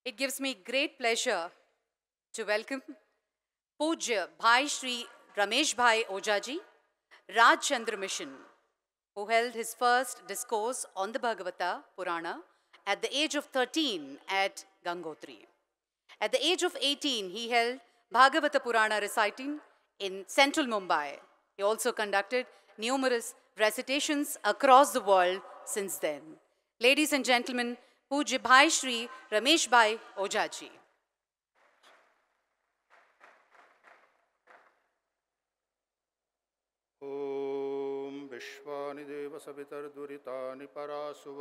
It gives me great pleasure to welcome Pujya Bhai Shri Ramesh Bhai Ojaji, Raj Chandra Mission, who held his first discourse on the Bhagavata Purana at the age of 13 at Gangotri. At the age of 18, he held Bhagavata Purana reciting in central Mumbai. He also conducted numerous recitations across the world since then. Ladies and gentlemen, Pujya Bhai Shri Ramesh Bhai Ojaji. ॐ विश्वानि देव सवितर्दुरितानि परासुव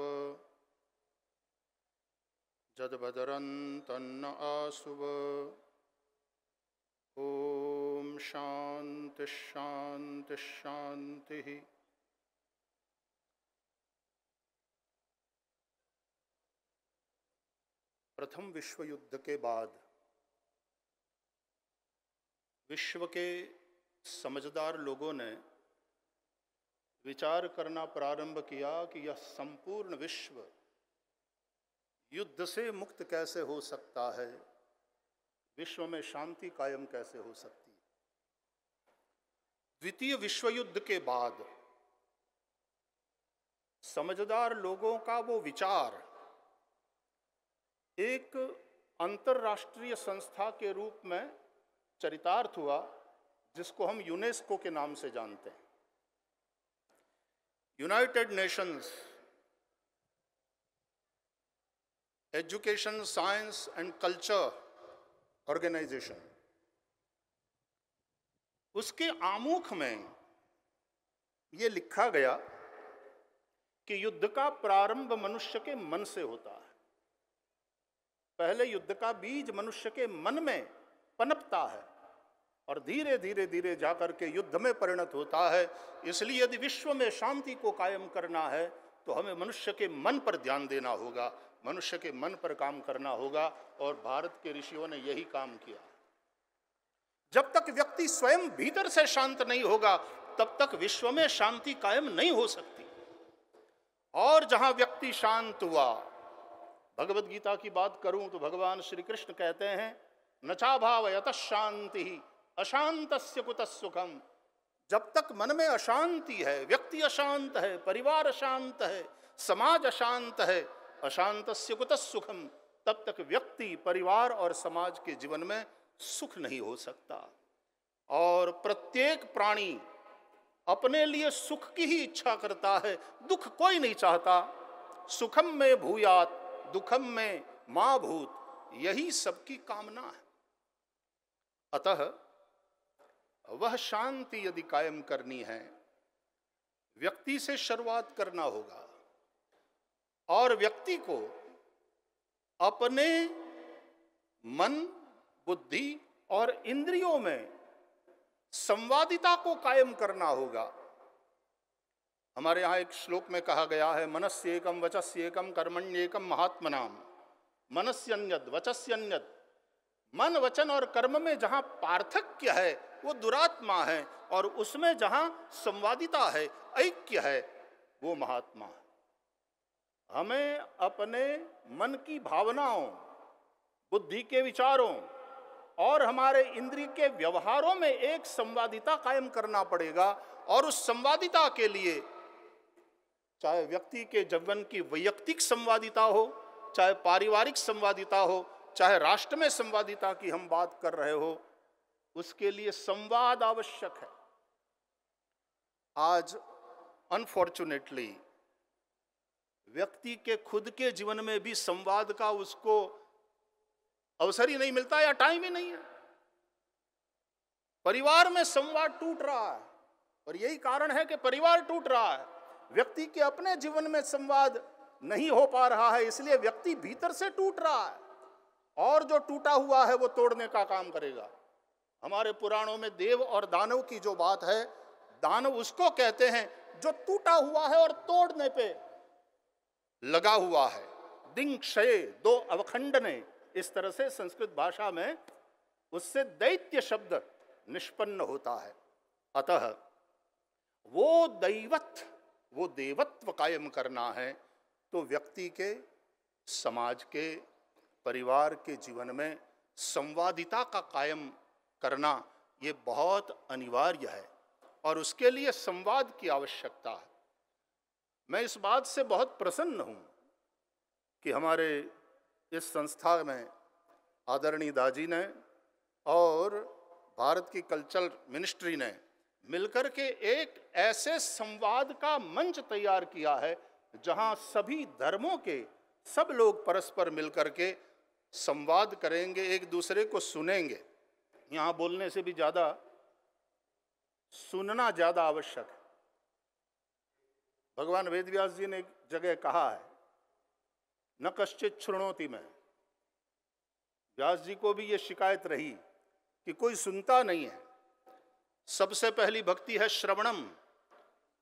जद्भदरन्तन्न आसुव ॐ शान्ति शान्ति शान्तिः। प्रथम विश्व युद्ध के बाद विश्व के समझदार लोगों ने विचार करना प्रारंभ किया कि यह संपूर्ण विश्व युद्ध से मुक्त कैसे हो सकता है, विश्व में शांति कायम कैसे हो सकती है। द्वितीय विश्व युद्ध के बाद समझदार लोगों का वो विचार एक अंतर्राष्ट्रीय संस्था के रूप में चरितार्थ हुआ, जिसको हम यूनेस्को के नाम से जानते हैं। United Nations Education Science and Culture Organization, उसके आमुख में ये लिखा गया कि युद्ध का प्रारंभ मनुष्य के मन से होता है। पहले युद्ध का बीज मनुष्य के मन में पनपता है और धीरे धीरे धीरे जाकर के युद्ध में परिणत होता है। इसलिए यदि विश्व में शांति को कायम करना है तो हमें मनुष्य के मन पर ध्यान देना होगा, मनुष्य के मन पर काम करना होगा, और भारत के ऋषियों ने यही काम किया। जब तक व्यक्ति स्वयं भीतर से शांत नहीं होगा तब तक विश्व में शांति कायम नहीं हो सकती। और जहां व्यक्ति शांत हुआ, भगवद गीता की बात करूं तो भगवान श्री कृष्ण कहते हैं, नचा भाव यत शांति अशांतस्य कुतः सुखम। जब तक मन में अशांति है, व्यक्ति अशांत है, परिवार अशांत है, समाज अशांत है, अशांतस्य कुतः सुखम, तब तक व्यक्ति, परिवार और समाज के जीवन में सुख नहीं हो सकता। और प्रत्येक प्राणी अपने लिए सुख की ही इच्छा करता है, दुख कोई नहीं चाहता। सुखम में भूयात दुखम में मां भूत, यही सबकी कामना है। अतः वह शांति यदि कायम करनी है, व्यक्ति से शुरुआत करना होगा और व्यक्ति को अपने मन, बुद्धि और इंद्रियों में संवादिता को कायम करना होगा। हमारे यहाँ एक श्लोक में कहा गया है, मनस्येकम वचस्येकम कर्मण्येकम महात्मनाम। मनस्यन्यद वचस्यन्यद, मन, वचन और कर्म में जहां पार्थक्य है वो दुरात्मा है, और उसमें जहां संवादिता है, ऐक्य है, वो महात्मा है। हमें अपने मन की भावनाओं, बुद्धि के विचारों और हमारे इंद्रिय के व्यवहारों में एक संवादिता कायम करना पड़ेगा। और उस संवादिता के लिए चाहे व्यक्ति के जीवन की वैयक्तिक संवादिता हो, चाहे पारिवारिक संवादिता हो, चाहे राष्ट्र में संवादिता की हम बात कर रहे हो, उसके लिए संवाद आवश्यक है। आज अनफॉर्चुनेटली व्यक्ति के खुद के जीवन में भी संवाद का उसको अवसर ही नहीं मिलता या टाइम ही नहीं है। परिवार में संवाद टूट रहा है, और यही कारण है कि परिवार टूट रहा है। व्यक्ति के अपने जीवन में संवाद नहीं हो पा रहा है, इसलिए व्यक्ति भीतर से टूट रहा है, और जो टूटा हुआ है वो तोड़ने का काम करेगा। हमारे पुराणों में देव और दानव की जो बात है, दानव उसको कहते हैं जो टूटा हुआ है और तोड़ने पे लगा हुआ है। दिंग क्षय दो अवखंडने, इस तरह से संस्कृत भाषा में उससे दैत्य शब्द निष्पन्न होता है। अतः वो देवत्व कायम करना है तो व्यक्ति के, समाज के परिवार के जीवन में संवादिता का कायम करना ये बहुत अनिवार्य है और उसके लिए संवाद की आवश्यकता है। मैं इस बात से बहुत प्रसन्न हूं कि हमारे इस संस्था में आदरणीय दाजी ने और भारत की कल्चरल मिनिस्ट्री ने मिलकर के एक ऐसे संवाद का मंच तैयार किया है जहां सभी धर्मों के सब लोग परस्पर मिलकर के संवाद करेंगे, एक दूसरे को सुनेंगे। यहाँ बोलने से भी ज़्यादा सुनना ज़्यादा आवश्यक है। भगवान वेदव्यास जी ने एक जगह कहा है, न कश्चित शृणोति में। व्यास जी को भी ये शिकायत रही कि कोई सुनता नहीं है। सबसे पहली भक्ति है श्रवणम।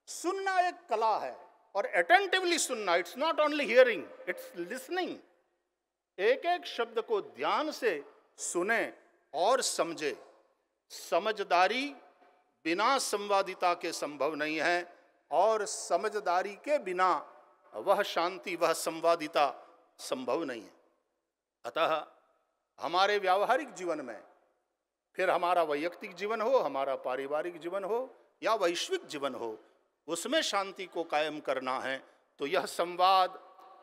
सुनना एक कला है और अटेंटिवली सुनना, it's not only hearing, it's listening. एक एक शब्द को ध्यान से सुने और समझे। समझदारी बिना संवादिता के संभव नहीं है और समझदारी के बिना वह शांति, वह संवादिता संभव नहीं है। अतः हमारे व्यावहारिक जीवन में, फिर हमारा वैयक्तिक जीवन हो, हमारा पारिवारिक जीवन हो या वैश्विक जीवन हो, उसमें शांति को कायम करना है तो यह संवाद,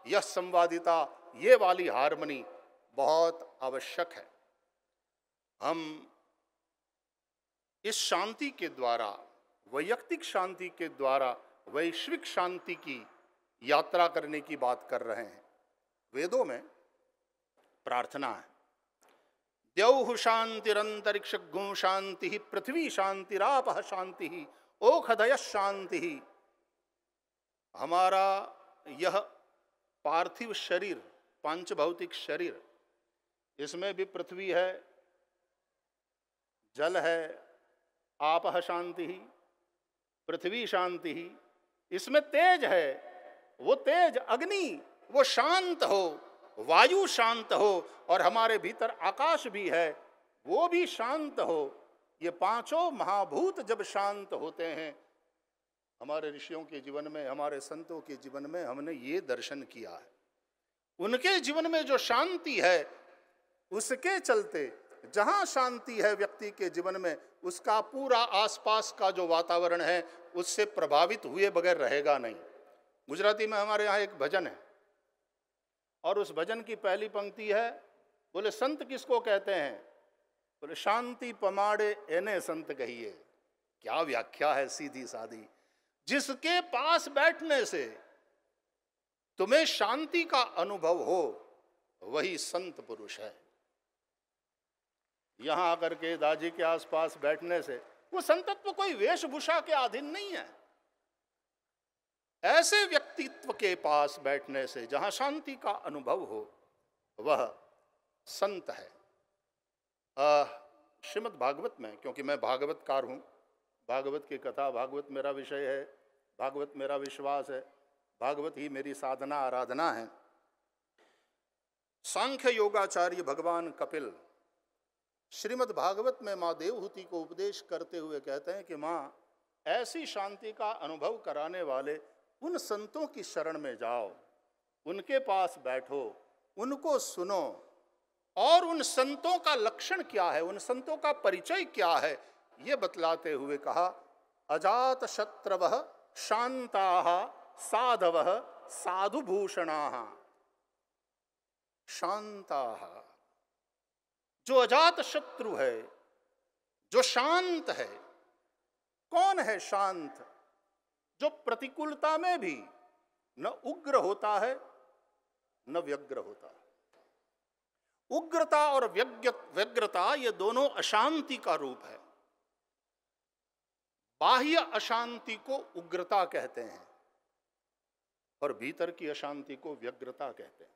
यह संवादिता, ये वाली हार्मनी बहुत आवश्यक है। हम इस शांति के द्वारा, वैयक्तिक शांति के द्वारा वैश्विक शांति की यात्रा करने की बात कर रहे हैं। वेदों में प्रार्थना है, द्यौः शांतिरंतरिक्ष गुं शांति, पृथ्वी शांतिरापः शांति, ओखधय शांति। हमारा यह पार्थिव शरीर, पांचभौतिक शरीर, इसमें भी पृथ्वी है, जल है, आपः शांति, पृथ्वी शांति, इसमें तेज है, वो तेज अग्नि वो शांत हो, वायु शांत हो, और हमारे भीतर आकाश भी है वो भी शांत हो। ये पांचों महाभूत जब शांत होते हैं, हमारे ऋषियों के जीवन में, हमारे संतों के जीवन में हमने ये दर्शन किया है। उनके जीवन में जो शांति है, उसके चलते जहां शांति है व्यक्ति के जीवन में, उसका पूरा आसपास का जो वातावरण है उससे प्रभावित हुए बगैर रहेगा नहीं। गुजराती में हमारे यहाँ एक भजन है और उस भजन की पहली पंक्ति है, बोले संत किसको कहते हैं? बोले शांति पमाड़े एने संत कहिए। क्या व्याख्या है सीधी सादी। जिसके पास बैठने से तुम्हें शांति का अनुभव हो वही संत पुरुष है। यहां आकर के दाजी के आसपास बैठने से वो संतत्व कोई वेशभूषा के अधीन नहीं है। ऐसे व्यक्तित्व के पास बैठने से जहां शांति का अनुभव हो वह संत है। श्रीमद् भागवत में, क्योंकि मैं भागवतकार हूं, भागवत की कथा, भागवत मेरा विषय है, भागवत मेरा विश्वास है, भागवत ही मेरी साधना आराधना है। सांख्य योगाचार्य भगवान कपिल श्रीमद् भागवत में माँ देवहूति को उपदेश करते हुए कहते हैं कि माँ, ऐसी शांति का अनुभव कराने वाले उन संतों की शरण में जाओ, उनके पास बैठो, उनको सुनो, और उन संतों का लक्षण क्या है, उन संतों का परिचय क्या है, ये बतलाते हुए कहा, अजात शत्रवः शांताः साधवः साधुभूषणाः। शांताः, जो अजात शत्रु है, जो शांत है। कौन है शांत? जो प्रतिकूलता में भी न उग्र होता है न व्यग्र होता है। उग्रता और व्यग्रता ये दोनों अशांति का रूप है। बाह्य अशांति को उग्रता कहते हैं और भीतर की अशांति को व्यग्रता कहते हैं।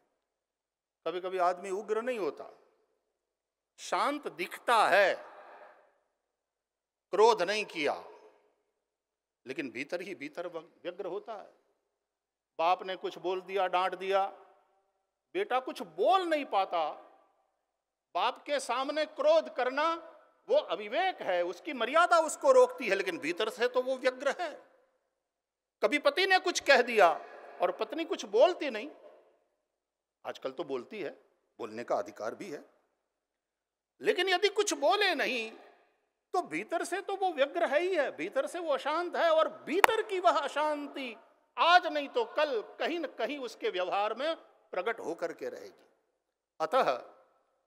कभी कभी आदमी उग्र नहीं होता, शांत दिखता है, क्रोध नहीं किया, लेकिन भीतर ही भीतर व्यग्र होता है। बाप ने कुछ बोल दिया, डांट दिया, बेटा कुछ बोल नहीं पाता। बाप के सामने क्रोध करना वो अविवेक है, उसकी मर्यादा उसको रोकती है, लेकिन भीतर से तो वो व्यग्र है। कभी पति ने कुछ कह दिया और पत्नी कुछ बोलती नहीं, आजकल तो बोलती है, बोलने का अधिकार भी है। लेकिन यदि कुछ बोले नहीं तो भीतर से तो वो व्यग्र है ही है, भीतर से वो अशांत है, और भीतर की वह अशांति आज नहीं तो कल कहीं न कहीं उसके व्यवहार में प्रकट होकर के रहेगी। अतः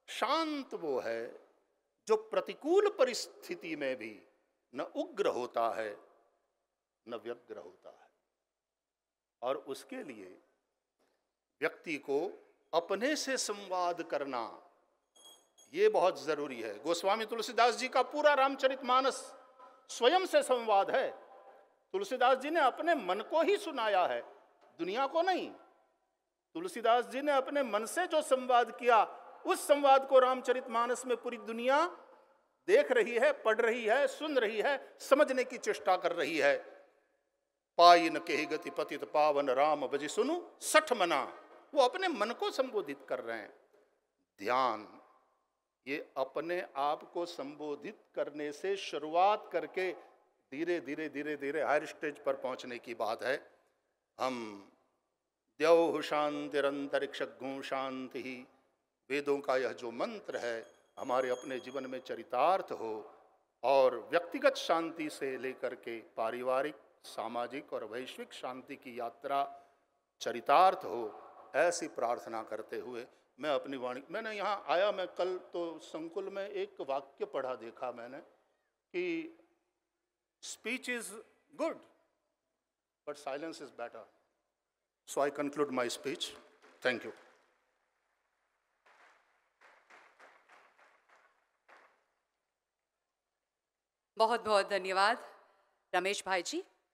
शांत वो है जो प्रतिकूल परिस्थिति में भी न उग्र होता है न व्यग्र होता है। और उसके लिए व्यक्ति को अपने से संवाद करना ये बहुत जरूरी है। गोस्वामी तुलसीदास जी का पूरा रामचरितमानस स्वयं से संवाद है। तुलसीदास जी ने अपने मन को ही सुनाया है, दुनिया को नहीं। तुलसीदास जी ने अपने मन से जो संवाद किया, उस संवाद को रामचरितमानस में पूरी दुनिया देख रही है, पढ़ रही है, सुन रही है, समझने की चेष्टा कर रही है। पाई न केहि गति पतित पावन राम बजि सुनु सठ मना, वो अपने मन को संबोधित कर रहे हैं। ध्यान ये अपने आप को संबोधित करने से शुरुआत करके धीरे धीरे धीरे धीरे हायर स्टेज पर पहुंचने की बात है। हम द्यौः शांतिरंतरिक्षगुं शांति ही, वेदों का यह जो मंत्र है हमारे अपने जीवन में चरितार्थ हो, और व्यक्तिगत शांति से लेकर के पारिवारिक, सामाजिक और वैश्विक शांति की यात्रा चरितार्थ हो, ऐसी प्रार्थना करते हुए मैं अपनी वाणी, मैंने यहाँ आया, मैं कल तो संकुल में एक वाक्य पढ़ा देखा मैंने कि speech is good but silence is better. So I conclude my speech. Thank you. बहुत बहुत धन्यवाद रमेश भाई जी।